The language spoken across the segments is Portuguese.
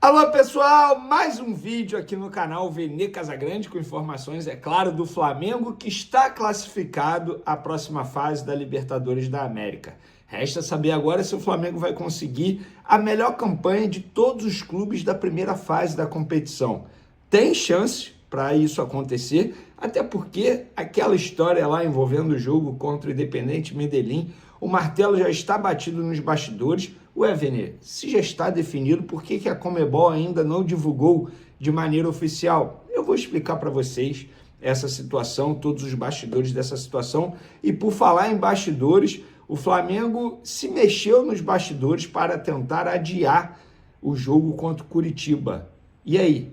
Alô pessoal, mais um vídeo aqui no canal Vene Casagrande com informações, é claro, do Flamengo que está classificado à próxima fase da Libertadores da América. Resta saber agora se o Flamengo vai conseguir a melhor campanha de todos os clubes da primeira fase da competição. Tem chance para isso acontecer, até porque aquela história lá envolvendo o jogo contra o Independente Medellín, o martelo já está batido nos bastidores. Ué, Vene, se já está definido, por que a Conmebol ainda não divulgou de maneira oficial? Eu vou explicar para vocês essa situação, todos os bastidores dessa situação. E por falar em bastidores, o Flamengo se mexeu nos bastidores para tentar adiar o jogo contra o Curitiba. E aí,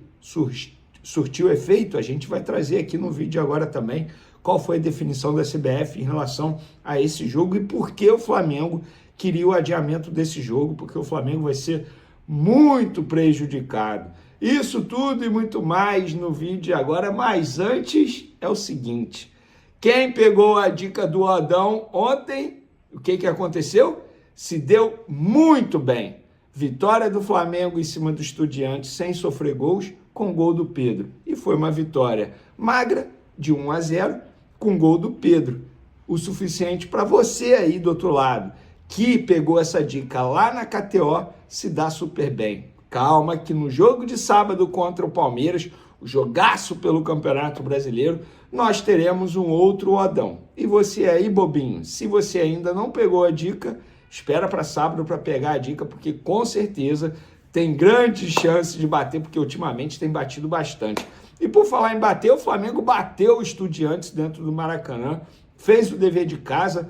surtiu efeito? A gente vai trazer aqui no vídeo agora também qual foi a definição da CBF em relação a esse jogo e por que o Flamengo queria o adiamento desse jogo, porque o Flamengo vai ser muito prejudicado. Isso tudo e muito mais no vídeo agora, mas antes é o seguinte, quem pegou a dica do Adão ontem, o que aconteceu? Se deu muito bem. Vitória do Flamengo em cima do Estudiantes sem sofrer gols, com gol do Pedro. E foi uma vitória magra, de 1-0, com gol do Pedro. O suficiente para você aí do outro lado, que pegou essa dica lá na KTO, se dá super bem. Calma que no jogo de sábado contra o Palmeiras, o jogaço pelo Campeonato Brasileiro, nós teremos um outro Odão. E você aí, bobinho, se você ainda não pegou a dica, espera para sábado para pegar a dica, porque com certeza tem grandes chances de bater, porque ultimamente tem batido bastante. E por falar em bater, o Flamengo bateu o Estudiantes dentro do Maracanã, fez o dever de casa,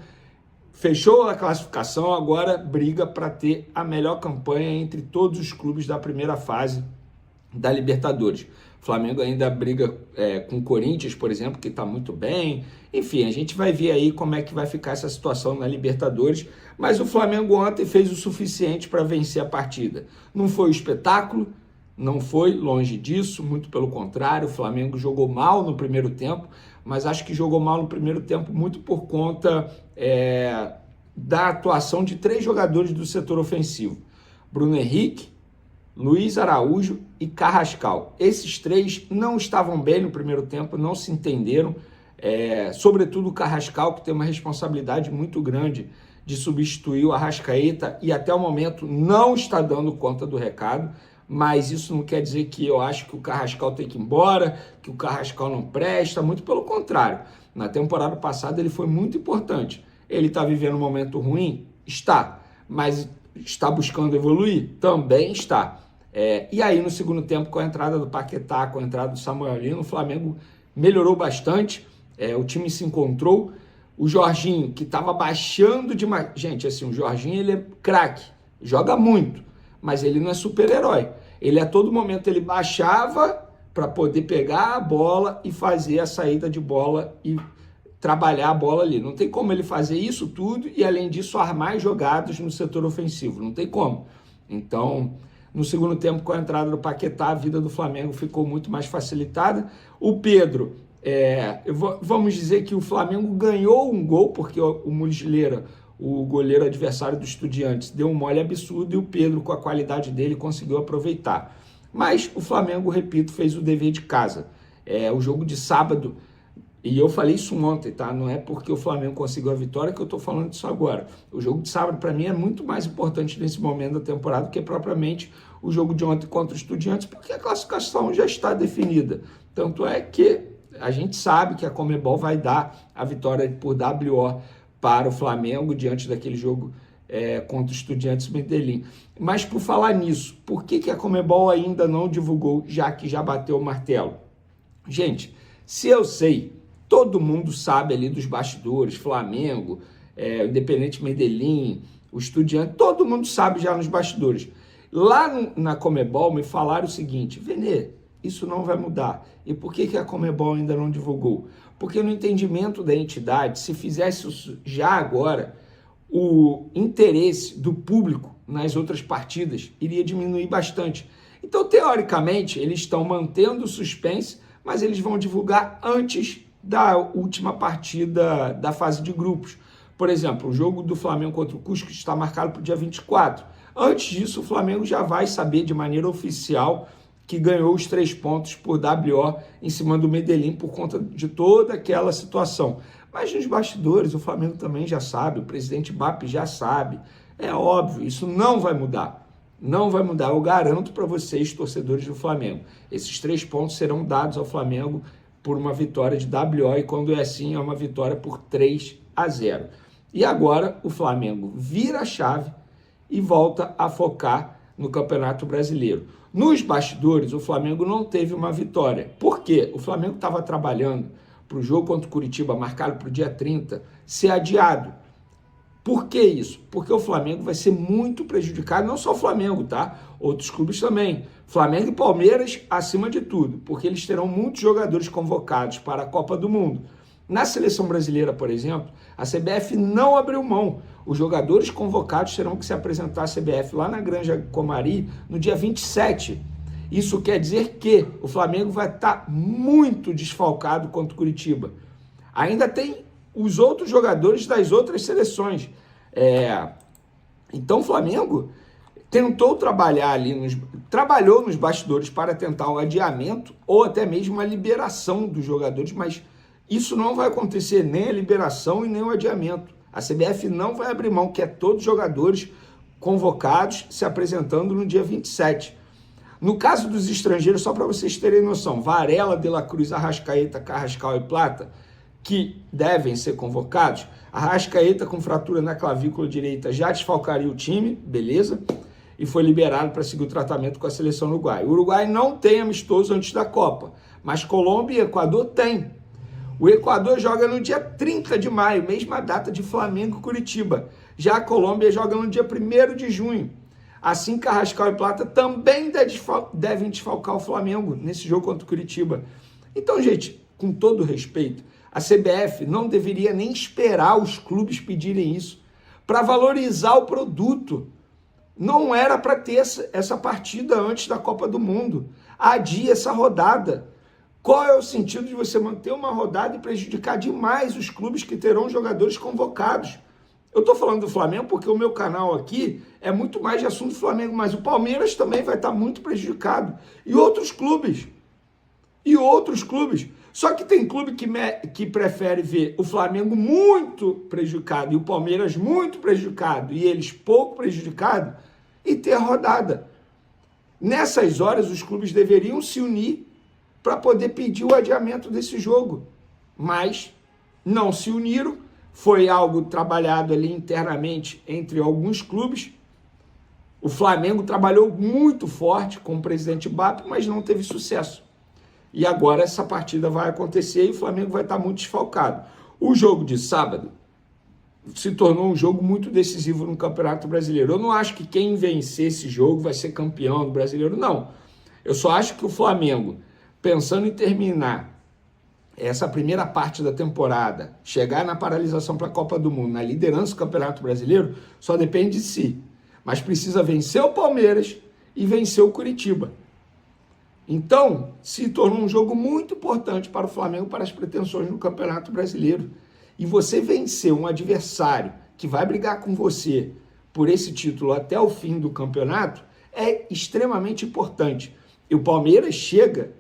fechou a classificação, agora briga para ter a melhor campanha entre todos os clubes da primeira fase da Libertadores. O Flamengo ainda briga com o Corinthians, por exemplo, que está muito bem. Enfim, a gente vai ver aí como é que vai ficar essa situação na Libertadores. Mas o Flamengo ontem fez o suficiente para vencer a partida. Não foi um espetáculo, não foi longe disso, muito pelo contrário. O Flamengo jogou mal no primeiro tempo, mas acho que jogou mal no primeiro tempo muito por conta da atuação de 3 jogadores do setor ofensivo. Bruno Henrique, Luiz Araújo e Carrascal. Esses 3 não estavam bem no primeiro tempo, não se entenderam, sobretudo o Carrascal, que tem uma responsabilidade muito grande de substituir o Arrascaeta e até o momento não está dando conta do recado, mas isso não quer dizer que eu acho que o Carrascal tem que ir embora, que o Carrascal não presta, muito pelo contrário. Na temporada passada ele foi muito importante. Ele está vivendo um momento ruim? Está. Mas está buscando evoluir? Também está. E aí no segundo tempo, com a entrada do Paquetá, com a entrada do Samuelino, o Flamengo melhorou bastante, o time se encontrou. O Jorginho, que estava baixando demais. Gente, assim, o Jorginho ele é craque, joga muito, mas ele não é super-herói. Ele a todo momento ele baixava para poder pegar a bola e fazer a saída de bola e trabalhar a bola ali. Não tem como ele fazer isso tudo e, além disso, armar jogadas no setor ofensivo. Não tem como. Então, no segundo tempo, com a entrada do Paquetá, a vida do Flamengo ficou muito mais facilitada. O Pedro, vamos dizer que o Flamengo ganhou um gol, porque o Muslera, o goleiro adversário do Estudiantes, deu um mole absurdo e o Pedro, com a qualidade dele, conseguiu aproveitar. Mas o Flamengo, repito, fez o dever de casa. O jogo de sábado, e eu falei isso ontem, tá? Não é porque o Flamengo conseguiu a vitória que eu tô falando disso agora. O jogo de sábado, para mim, é muito mais importante nesse momento da temporada do que propriamente o jogo de ontem contra o Estudiantes, porque a classificação já está definida. Tanto é que a gente sabe que a Conmebol vai dar a vitória por WO para o Flamengo diante daquele jogo contra o Estudiantes Medellín. Mas por falar nisso, por que a Conmebol ainda não divulgou, já que já bateu o martelo? Gente, se eu sei, todo mundo sabe ali dos bastidores, Flamengo, Independente Medellín, o Estudiantes, todo mundo sabe já nos bastidores. Lá na Conmebol me falaram o seguinte: Vene, isso não vai mudar. E por que a Conmebol ainda não divulgou? Porque no entendimento da entidade, se fizesse isso já agora, o interesse do público nas outras partidas iria diminuir bastante. Então, teoricamente, eles estão mantendo o suspense, mas eles vão divulgar antes da última partida da fase de grupos. Por exemplo, o jogo do Flamengo contra o Cusco está marcado para o dia 24. Antes disso, o Flamengo já vai saber de maneira oficial que ganhou os 3 pontos por WO em cima do Medellín por conta de toda aquela situação. Mas nos bastidores, o Flamengo também já sabe, o presidente BAP já sabe. É óbvio, isso não vai mudar. Não vai mudar, eu garanto para vocês, torcedores do Flamengo. Esses 3 pontos serão dados ao Flamengo por uma vitória de WO, e quando é assim, é uma vitória por 3-0. E agora o Flamengo vira a chave e volta a focar no Campeonato Brasileiro. Nos bastidores, o Flamengo não teve uma vitória. Por quê? O Flamengo estava trabalhando para o jogo contra o Curitiba, marcado para o dia 30, ser adiado. Por que isso? Porque o Flamengo vai ser muito prejudicado, não só o Flamengo, tá? Outros clubes também. Flamengo e Palmeiras acima de tudo, porque eles terão muitos jogadores convocados para a Copa do Mundo. Na seleção brasileira, por exemplo, a CBF não abriu mão. Os jogadores convocados terão que se apresentar à CBF lá na Granja Comari no dia 27. Isso quer dizer que o Flamengo vai estar muito desfalcado contra o Curitiba. Ainda tem os outros jogadores das outras seleções. Então o Flamengo tentou trabalhar ali, trabalhou nos bastidores para tentar um adiamento ou até mesmo a liberação dos jogadores, mas isso não vai acontecer, nem a liberação e nem o adiamento. A CBF não vai abrir mão, que é todos os jogadores convocados se apresentando no dia 27. No caso dos estrangeiros, só para vocês terem noção, Varela, De La Cruz, Arrascaeta, Carrascal e Plata, que devem ser convocados. Arrascaeta com fratura na clavícula direita já desfalcaria o time, beleza? E foi liberado para seguir o tratamento com a seleção uruguaia. O Uruguai não tem amistoso antes da Copa, mas Colômbia e Equador tem. O Equador joga no dia 30 de maio, mesma data de Flamengo e Curitiba. Já a Colômbia joga no dia 1º de junho. Assim, Carrascal e Plata também devem desfalcar o Flamengo nesse jogo contra o Curitiba. Então, gente, com todo respeito, a CBF não deveria nem esperar os clubes pedirem isso para valorizar o produto. Não era para ter essa partida antes da Copa do Mundo. Adia essa rodada. Qual é o sentido de você manter uma rodada e prejudicar demais os clubes que terão jogadores convocados? Eu estou falando do Flamengo porque o meu canal aqui é muito mais de assunto do Flamengo, mas o Palmeiras também vai estar muito prejudicado. E outros clubes. Só que tem clube que prefere ver o Flamengo muito prejudicado e o Palmeiras muito prejudicado e eles pouco prejudicados e ter a rodada. Nessas horas, os clubes deveriam se unir para poder pedir o adiamento desse jogo. Mas não se uniram, foi algo trabalhado ali internamente entre alguns clubes. O Flamengo trabalhou muito forte com o presidente BAP, mas não teve sucesso. E agora essa partida vai acontecer e o Flamengo vai estar muito desfalcado. O jogo de sábado se tornou um jogo muito decisivo no Campeonato Brasileiro. Eu não acho que quem vencer esse jogo vai ser campeão do Brasileiro, não. Eu só acho que o Flamengo, pensando em terminar essa primeira parte da temporada, chegar na paralisação para a Copa do Mundo, na liderança do Campeonato Brasileiro, só depende de si. Mas precisa vencer o Palmeiras e vencer o Curitiba. Então, se tornou um jogo muito importante para o Flamengo, para as pretensões no Campeonato Brasileiro. E você vencer um adversário que vai brigar com você por esse título até o fim do campeonato é extremamente importante. E o Palmeiras chega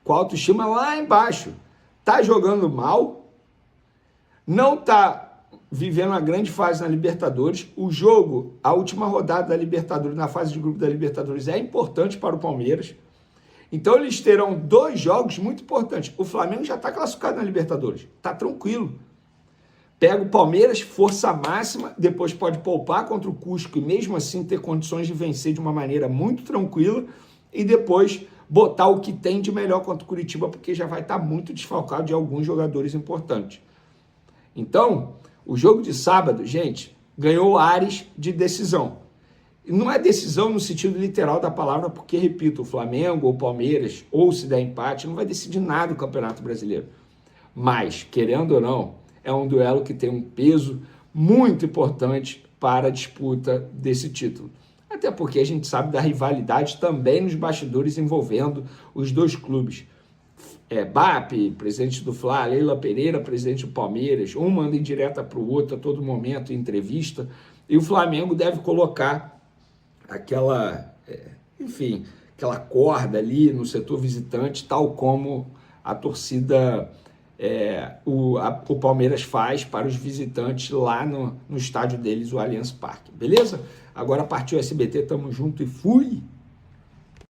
com a autoestima lá embaixo. Está jogando mal, não está vivendo uma grande fase na Libertadores. O jogo, a última rodada da Libertadores, na fase de grupo da Libertadores, é importante para o Palmeiras. Então eles terão 2 jogos muito importantes. O Flamengo já está classificado na Libertadores, está tranquilo. Pega o Palmeiras, força máxima, depois pode poupar contra o Cusco e mesmo assim ter condições de vencer de uma maneira muito tranquila e depois botar o que tem de melhor contra o Curitiba, porque já vai estar muito desfalcado de alguns jogadores importantes. Então, o jogo de sábado, gente, ganhou ares de decisão. Não é decisão no sentido literal da palavra, porque, repito, o Flamengo ou o Palmeiras, ou se der empate, não vai decidir nada o Campeonato Brasileiro. Mas, querendo ou não, é um duelo que tem um peso muito importante para a disputa desse título. Até porque a gente sabe da rivalidade também nos bastidores envolvendo os 2 clubes. BAP, presidente do Fla, Leila Pereira, presidente do Palmeiras, um manda indireta para o outro a todo momento, em entrevista, e o Flamengo deve colocar enfim, aquela corda ali no setor visitante, tal como a torcida, o Palmeiras faz para os visitantes lá no estádio deles, o Allianz Parque, beleza? Agora partiu SBT, tamo junto e fui!